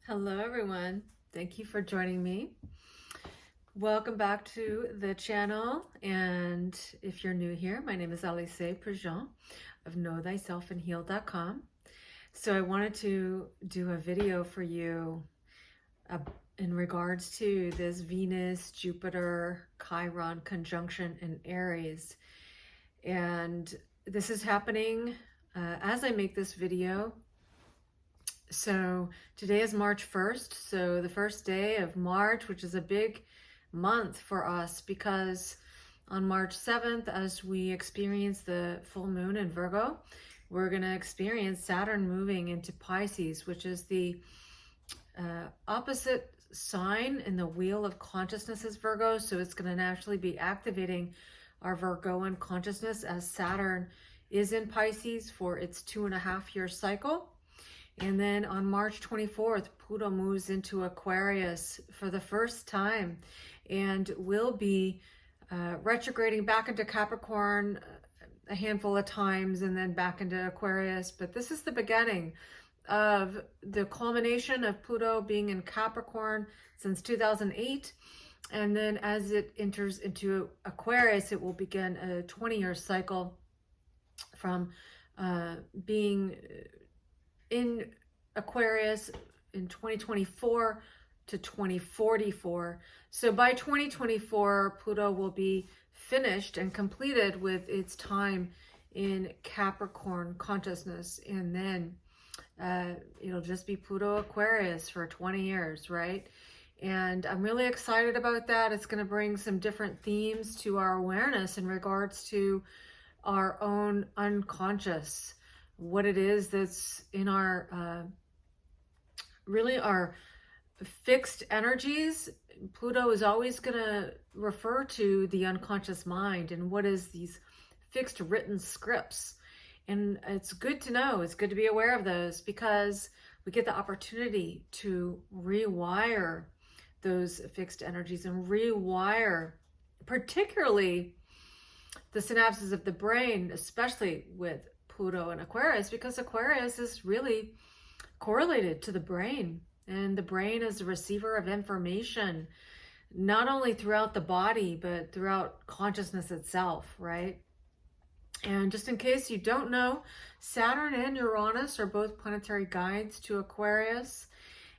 Hello, everyone. Thank you for joining me. Welcome back to the channel. And if you're new here, my name is Alisé A Prejean of KnowThyselfAndHeal.com. So I wanted to do a video for you in regards to this Venus, Jupiter, Chiron conjunction in Aries. And this is happening as I make this video. So today is March 1st, so the first day of March, which is a big month for us because on March 7th, as we experience the full moon in Virgo, we're going to experience Saturn moving into Pisces, which is the opposite sign in the wheel of consciousness as Virgo. So it's going to naturally be activating our Virgoan consciousness as Saturn is in Pisces for its 2.5-year cycle. And then on March 24th, Pluto moves into Aquarius for the first time and will be retrograding back into Capricorn a handful of times and then back into Aquarius. But this is the beginning of the culmination of Pluto being in Capricorn since 2008. And then as it enters into Aquarius, it will begin a 20-year cycle from being in Aquarius in 2024 to 2044. So by 2024, Pluto will be finished and completed with its time in Capricorn consciousness. And then it'll just be Pluto Aquarius for 20 years, right? And I'm really excited about that. It's going to bring some different themes to our awareness in regards to our own unconscious, what it is that's in our really our fixed energies. Pluto is always going to refer to the unconscious mind and what is these fixed written scripts. And it's good to know, it's good to be aware of those because we get the opportunity to rewire those fixed energies and rewire particularly the synapses of the brain, especially with Pluto and Aquarius, because Aquarius is really correlated to the brain, and the brain is a receiver of information, not only throughout the body, but throughout consciousness itself, right? And just in case you don't know, Saturn and Uranus are both planetary guides to Aquarius,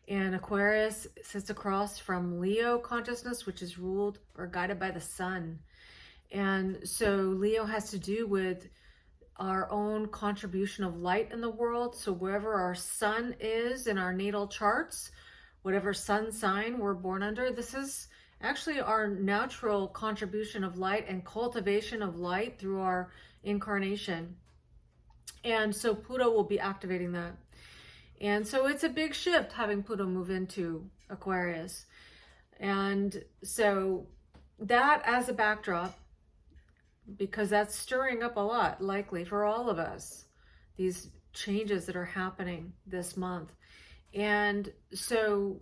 and Aquarius sits across from Leo consciousness, which is ruled or guided by the sun. And so Leo has to do with our own contribution of light in the world. So wherever our sun is in our natal charts, whatever sun sign we're born under, this is actually our natural contribution of light and cultivation of light through our incarnation. And so Pluto will be activating that. And so it's a big shift having Pluto move into Aquarius. And so that as a backdrop, because that's stirring up a lot, likely for all of us, these changes that are happening this month. And so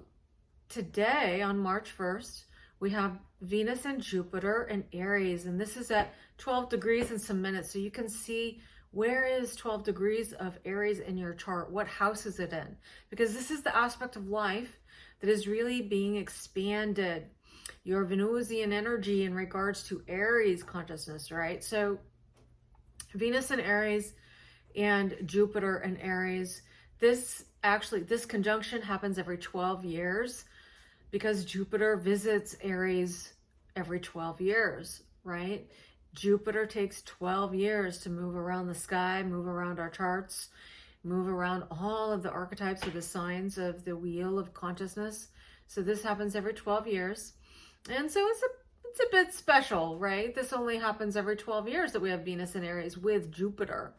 today on March 1st, we have Venus and Jupiter and Aries, and this is at 12 degrees and some minutes. So you can see where is 12 degrees of Aries in your chart? What house is it in? Because this is the aspect of life that is really being expanded. Your Venusian energy in regards to Aries consciousness, right? So Venus and Aries and Jupiter and Aries, this conjunction happens every 12 years because Jupiter visits Aries every 12 years, right? Jupiter takes 12 years to move around the sky, move around our charts, move around all of the archetypes or the signs of the wheel of consciousness. So this happens every 12 years. And so it's a bit special, right? This only happens every 12 years that we have Venus in Aries with Jupiter.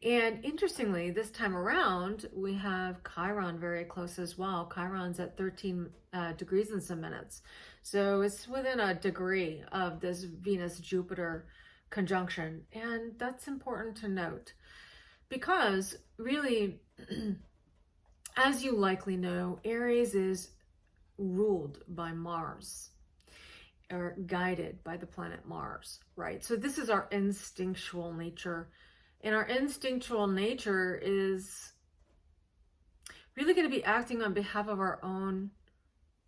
And interestingly, this time around, we have Chiron very close as well. Chiron's at 13 degrees and some minutes. So it's within a degree of this Venus-Jupiter conjunction. And that's important to note because really, as you likely know, Aries is ruled by Mars, or guided by the planet Mars, right? So this is our instinctual nature. And our instinctual nature is really going to be acting on behalf of our own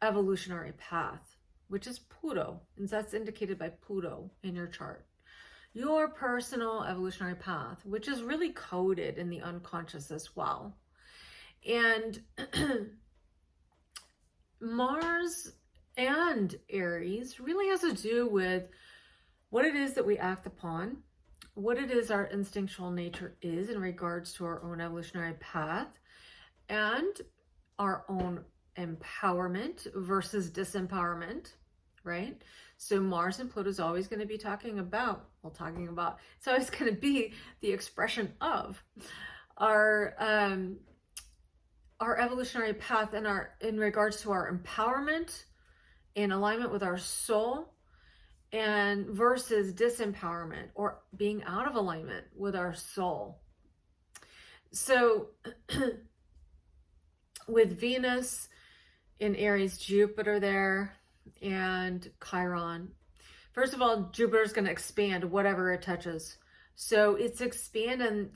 evolutionary path, which is Pluto, and that's indicated by Pluto in your chart. Your personal evolutionary path, which is really coded in the unconscious as well. And Mars and Aries really has to do with what it is that we act upon, what it is our instinctual nature is in regards to our own evolutionary path, and our own empowerment versus disempowerment, right? So Mars and Pluto is always going to be talking about, it's always going to be the expression of our evolutionary path and in regards to our empowerment in alignment with our soul, and versus disempowerment or being out of alignment with our soul. So with Venus in Aries, Jupiter there, and Chiron. First of all, Jupiter is going to expand whatever it touches. So it's expanding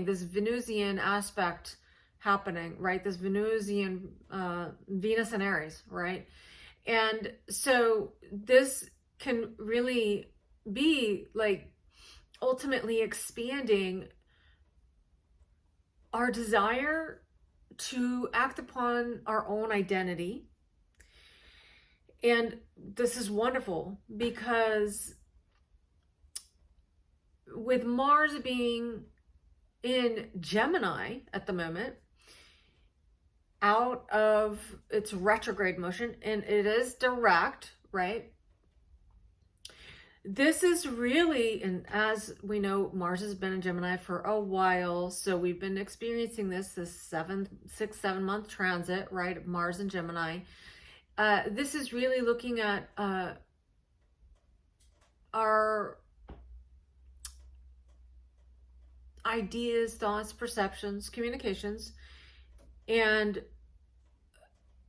this Venusian aspect happening, right? This Venusian, Venus and Aries, right? And so this can really be like ultimately expanding our desire to act upon our own identity. And this is wonderful because with Mars being in Gemini at the moment, out of its retrograde motion, and it is direct, right? This is really, and as we know, Mars has been in Gemini for a while, so we've been experiencing this 6-7 month transit, right? Mars and Gemini. This is really looking at our ideas, thoughts, perceptions, communications, and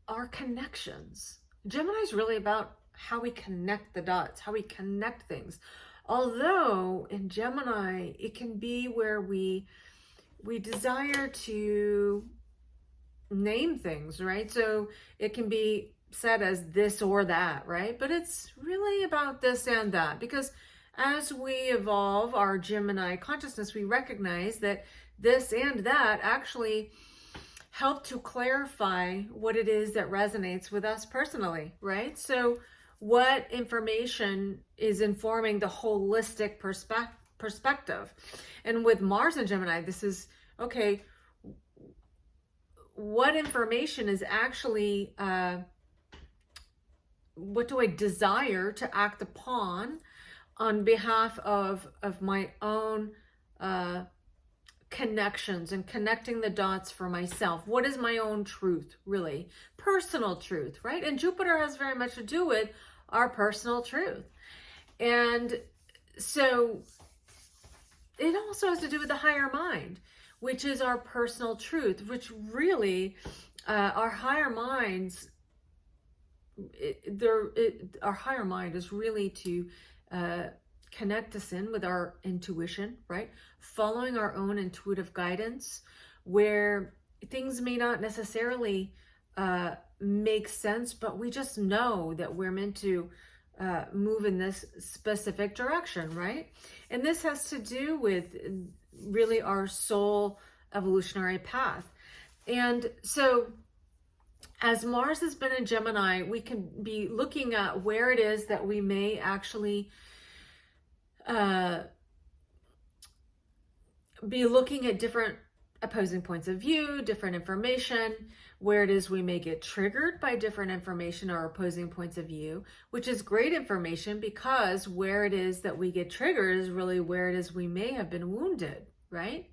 our connections. Gemini is really about how we connect the dots, how we connect things. Although in Gemini, it can be where we desire to name things, right? So it can be said as this or that, right? But it's really about this and that, because as we evolve our Gemini consciousness, we recognize that this and that actually help to clarify what it is that resonates with us personally, right? So what information is informing the holistic perspective. And with Mars and Gemini, this is, okay, what information is actually, what do I desire to act upon on behalf of my own connections and connecting the dots for myself? What is my own truth, really? Personal truth, right? And Jupiter has very much to do with our personal truth. And so it also has to do with the higher mind, which is our personal truth, which really our higher minds, our higher mind is really to connect us in with our intuition, right? Following our own intuitive guidance, where things may not necessarily make sense, but we just know that we're meant to move in this specific direction, right? And this has to do with really our soul evolutionary path. And so as Mars has been in Gemini, we can be looking at where it is that we may actually be looking at different opposing points of view, different information, where it is we may get triggered by different information or opposing points of view, which is great information, because where it is that we get triggered is really where it is we may have been wounded, right?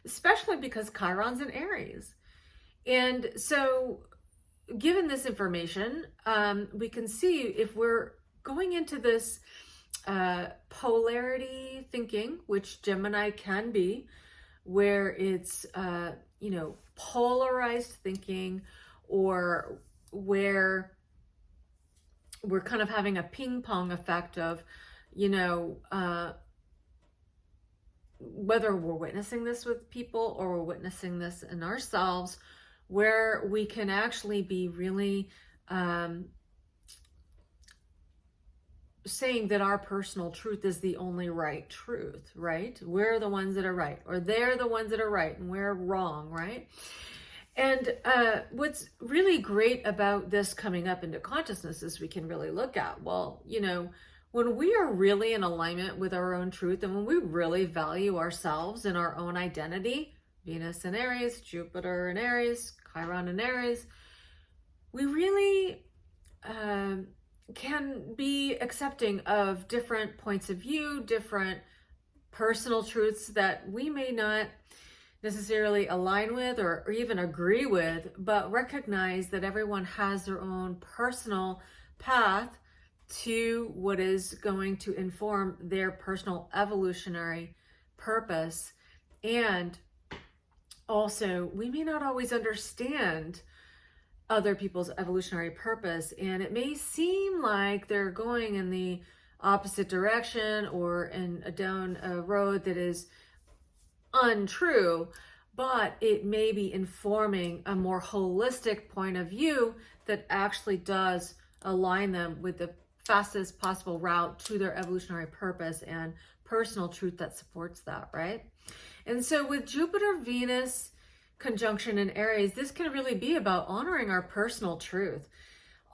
Especially because Chiron's in Aries. And so given this information, we can see if we're going into this polarity thinking, which Gemini can be, where it's, polarized thinking, or where we're kind of having a ping pong effect of, whether we're witnessing this with people or we're witnessing this in ourselves, where we can actually be really saying that our personal truth is the only right truth, right? We're the ones that are right, or they're the ones that are right, and we're wrong, right? And what's really great about this coming up into consciousness is we can really look at, well, you know, when we are really in alignment with our own truth and when we really value ourselves and our own identity, Venus in Aries, Jupiter in Aries, Chiron in Aries, we really can be accepting of different points of view, different personal truths that we may not necessarily align with or even agree with, but recognize that everyone has their own personal path to what is going to inform their personal evolutionary purpose. And also, we may not always understand other people's evolutionary purpose, and it may seem like they're going in the opposite direction or down a road that is untrue, but it may be informing a more holistic point of view that actually does align them with the fastest possible route to their evolutionary purpose and personal truth that supports that, right? And so with Jupiter Venus conjunction in Aries, this can really be about honoring our personal truth,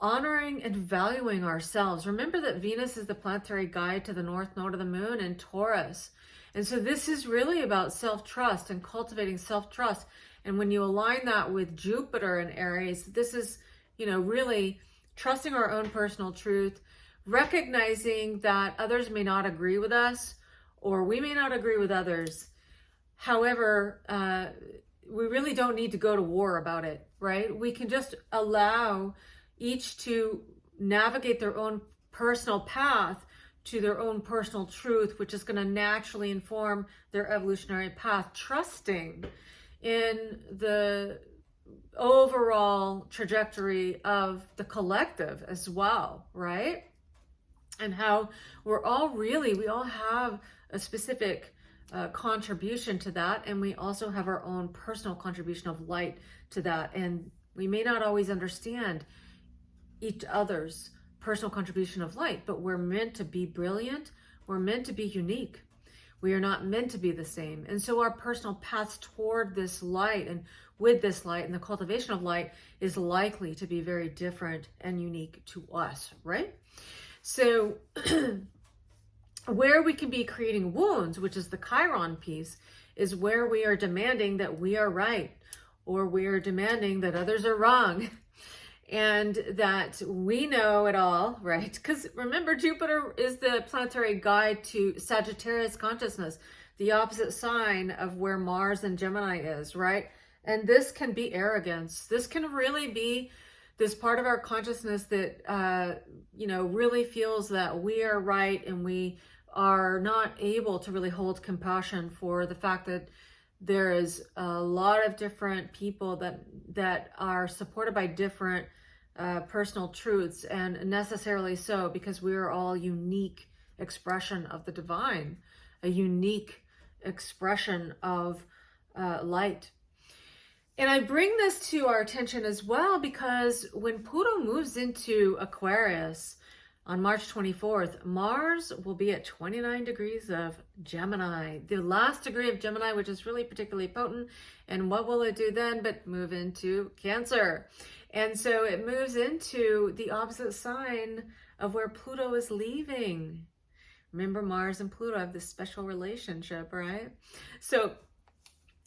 honoring and valuing ourselves. Remember that Venus is the planetary guide to the north node of the moon in Taurus. And so this is really about self-trust and cultivating self-trust. And when you align that with Jupiter in Aries, this is, you know, really trusting our own personal truth, recognizing that others may not agree with us or we may not agree with others. However, we really don't need to go to war about it, right? We can just allow each to navigate their own personal path to their own personal truth, which is going to naturally inform their evolutionary path, trusting in the overall trajectory of the collective as well, right? And how we all have a specific contribution to that, and we also have our own personal contribution of light to that, and we may not always understand each other's personal contribution of light, but we're meant to be brilliant. We're meant to be unique. We are not meant to be the same. And so our personal paths toward this light and with this light and the cultivation of light is likely to be very different and unique to us, right? So where we can be creating wounds, which is the Chiron piece, is where we are demanding that we are right, or we are demanding that others are wrong, and that we know it all, right? Because remember, Jupiter is the planetary guide to Sagittarius consciousness, the opposite sign of where Mars and Gemini is, right? And this can be arrogance. This can really be this part of our consciousness that, really feels that we are right, and we are not able to really hold compassion for the fact that there is a lot of different people that are supported by different personal truths, and necessarily so because we are all unique expression of the divine, a unique expression of light. And I bring this to our attention as well because when Pluto moves into Aquarius on March 24th, Mars will be at 29 degrees of Gemini, the last degree of Gemini, which is really particularly potent. And what will it do then but move into Cancer? And so it moves into the opposite sign of where Pluto is leaving. Remember, Mars and Pluto have this special relationship, right? So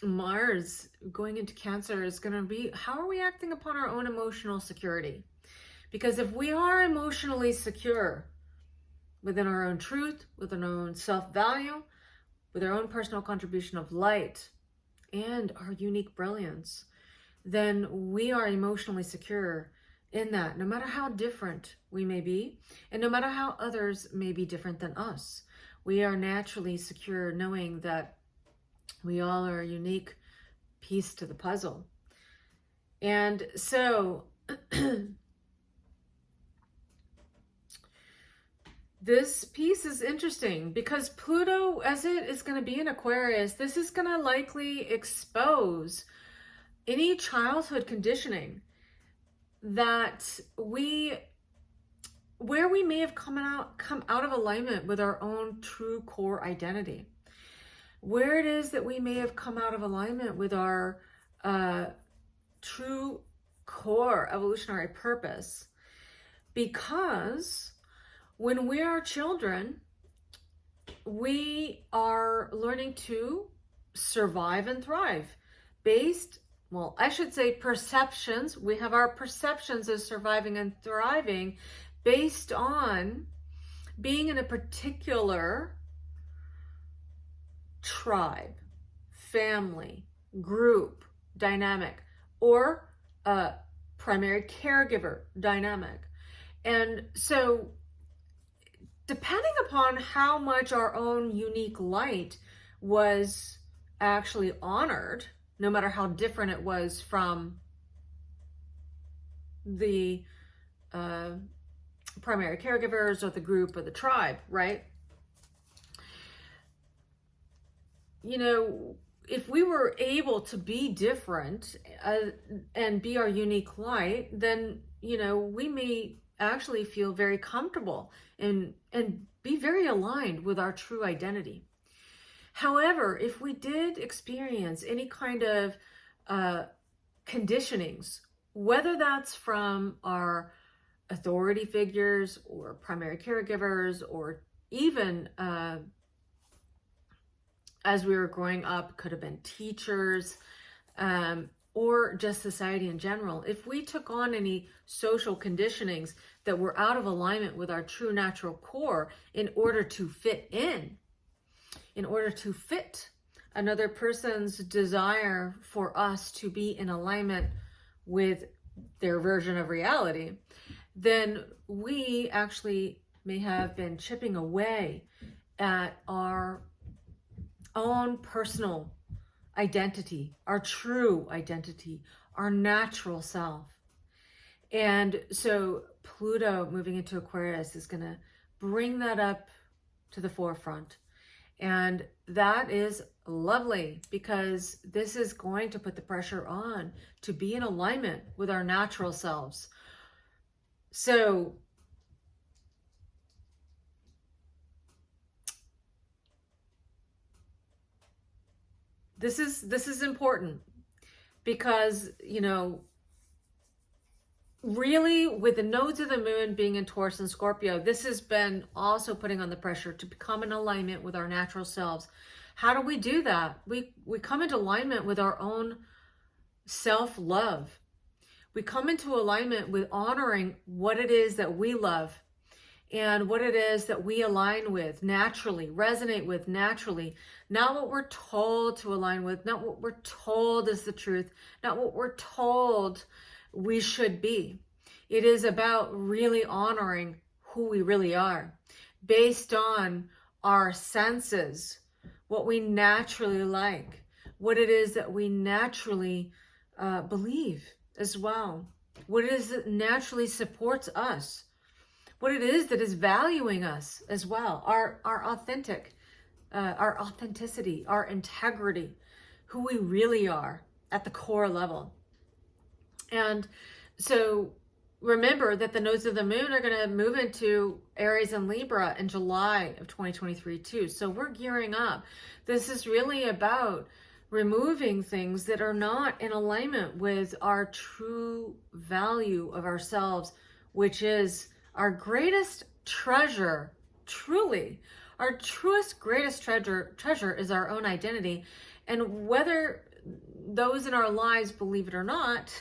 Mars going into Cancer is going to be, how are we acting upon our own emotional security? Because if we are emotionally secure within our own truth, within our own self-value, with our own personal contribution of light and our unique brilliance, then we are emotionally secure in that, no matter how different we may be, and no matter how others may be different than us. We are naturally secure knowing that we all are a unique piece to the puzzle. And so this piece is interesting because Pluto, as it is going to be in Aquarius, this is going to likely expose any childhood conditioning that where we may have come out of alignment with our own true core identity, where it is that we may have come out of alignment with our true core evolutionary purpose. Because when we are children, we are learning to survive and thrive based, well, I should say perceptions. We have our perceptions of surviving and thriving based on being in a particular tribe, family, group dynamic, or a primary caregiver dynamic. And so depending upon how much our own unique light was actually honored, no matter how different it was from the primary caregivers or the group or the tribe, right? You know, if we were able to be different and be our unique light, then, you know, we may actually feel very comfortable and be very aligned with our true identity. However, if we did experience any kind of conditionings, whether that's from our authority figures or primary caregivers, or even as we were growing up, could have been teachers, or just society in general, if we took on any social conditionings that were out of alignment with our true natural core in order to fit in order to fit another person's desire for us to be in alignment with their version of reality, then we actually may have been chipping away at our own personal identity, our true identity, our natural self. And so Pluto moving into Aquarius is going to bring that up to the forefront. And that is lovely, because this is going to put the pressure on to be in alignment with our natural selves. So this is important, because, you know, really with the nodes of the moon being in Taurus and Scorpio, this has been also putting on the pressure to become in alignment with our natural selves. How do we do that? We come into alignment with our own self-love. We come into alignment with honoring what it is that we love and what it is that we align with naturally, resonate with naturally, not what we're told to align with, not what we're told is the truth, not what we're told we should be. It is about really honoring who we really are based on our senses, what we naturally like, what it is that we naturally believe as well, what it is that naturally supports us, what it is that is valuing us as well, our authenticity, our integrity, who we really are at the core level. And so remember that the nodes of the moon are going to move into Aries and Libra in July of 2023 too. So we're gearing up. This is really about removing things that are not in alignment with our true value of ourselves, which is our greatest treasure. Truly, our truest, greatest treasure is our own identity. And whether those in our lives believe it or not,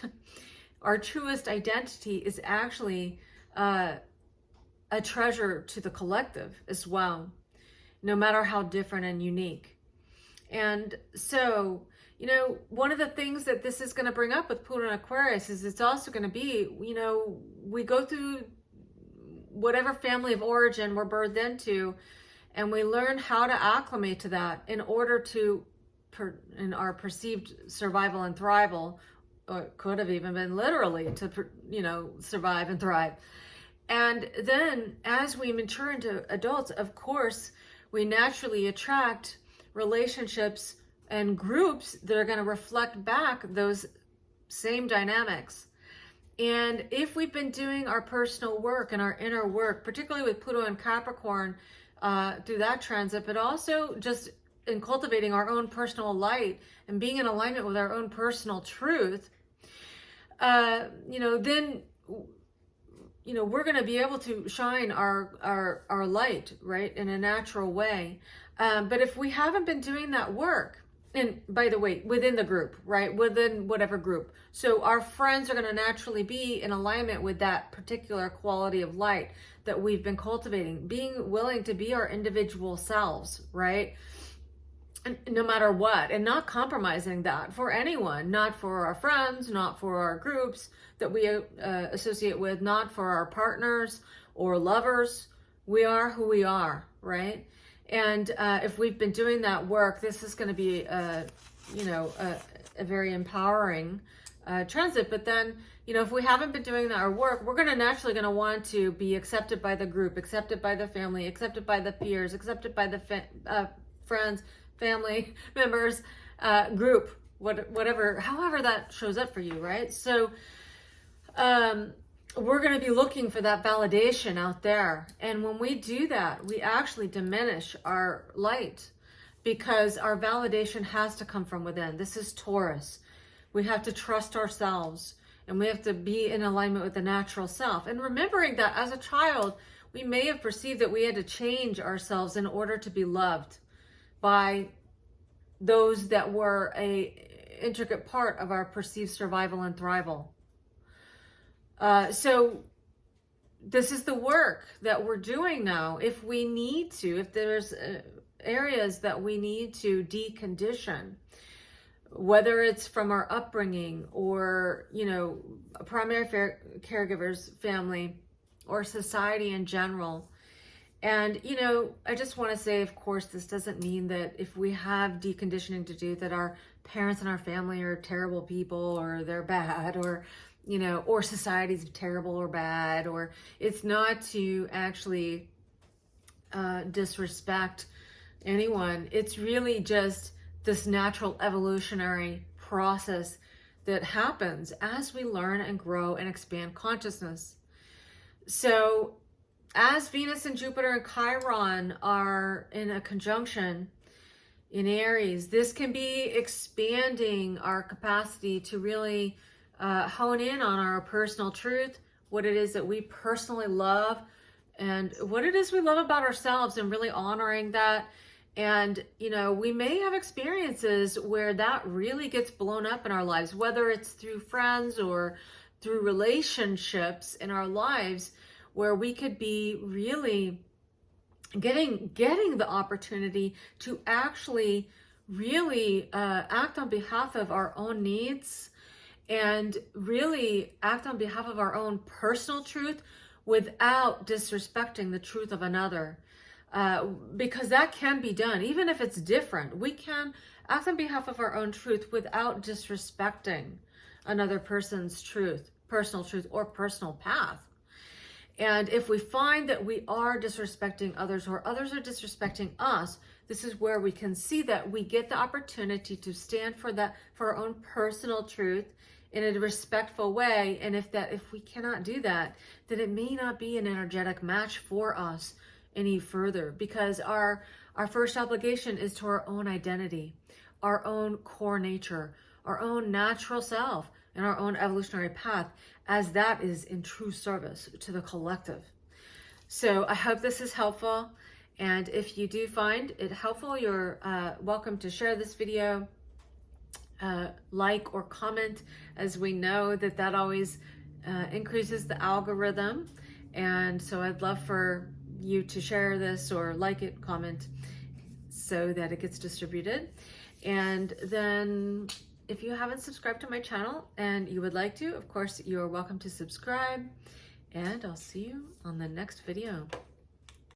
our truest identity is actually a treasure to the collective as well, no matter how different and unique. And so, you know, one of the things that this is going to bring up with Pluto and Aquarius is it's also going to be, you know, we go through whatever family of origin we're birthed into, and we learn how to acclimate to that in order to, in our perceived survival and thrival, or it could have even been literally to, you know, survive and thrive. And then as we mature into adults, of course, we naturally attract relationships and groups that are going to reflect back those same dynamics. And if we've been doing our personal work and our inner work, particularly with Pluto and Capricorn through that transit, but also just in cultivating our own personal light and being in alignment with our own personal truth, then we're going to be able to shine our light, right, in a natural way. But if we haven't been doing that work, and by the way, within the group, right, within whatever group, so our friends are going to naturally be in alignment with that particular quality of light that we've been cultivating, being willing to be our individual selves, right, no matter what, and not compromising that for anyone, not for our friends, not for our groups that we associate with, not for our partners or lovers. We are who we are, right? And if we've been doing that work, this is going to be a very empowering transit. But then, if we haven't been doing our work, we're naturally going to want to be accepted by the group, accepted by the family, accepted by the peers, accepted by the friends, family members, group, whatever, however that shows up for you, right? So we're going to be looking for that validation out there. And when we do that, we actually diminish our light, because our validation has to come from within. This is Taurus. We have to trust ourselves, and we have to be in alignment with the natural self. And remembering that as a child, we may have perceived that we had to change ourselves in order to be loved by those that were a intricate part of our perceived survival and thrival. So this is the work that we're doing now. If we need to, if there's areas that we need to decondition, whether it's from our upbringing or, primary caregivers, family, or society in general. And, I just want to say, of course, this doesn't mean that if we have deconditioning to do, that our parents and our family are terrible people, or they're bad, or, or society's terrible or bad, or it's not to actually disrespect anyone. It's really just this natural evolutionary process that happens as we learn and grow and expand consciousness. So as Venus and Jupiter and Chiron are in a conjunction in Aries, this can be expanding our capacity to really hone in on our personal truth, what it is that we personally love, and what it is we love about ourselves, and really honoring that. And, we may have experiences where that really gets blown up in our lives, whether it's through friends or through relationships in our lives, where we could be really getting the opportunity to actually really act on behalf of our own needs, and really act on behalf of our own personal truth without disrespecting the truth of another. Because that can be done, even if it's different. We can act on behalf of our own truth without disrespecting another person's truth, personal truth, or personal path. And if we find that we are disrespecting others, or others are disrespecting us, this is where we can see that we get the opportunity to stand for our own personal truth in a respectful way. And if we cannot do that, then it may not be an energetic match for us any further, because our first obligation is to our own identity, our own core nature, our own natural self, and our own evolutionary path, as that is in true service to the collective. So I hope this is helpful. And if you do find it helpful, you're welcome to share this video, like or comment, as we know that always increases the algorithm. And so I'd love for you to share this, or like it, comment, so that it gets distributed. And then if you haven't subscribed to my channel and you would like to, of course, you are welcome to subscribe. And I'll see you on the next video.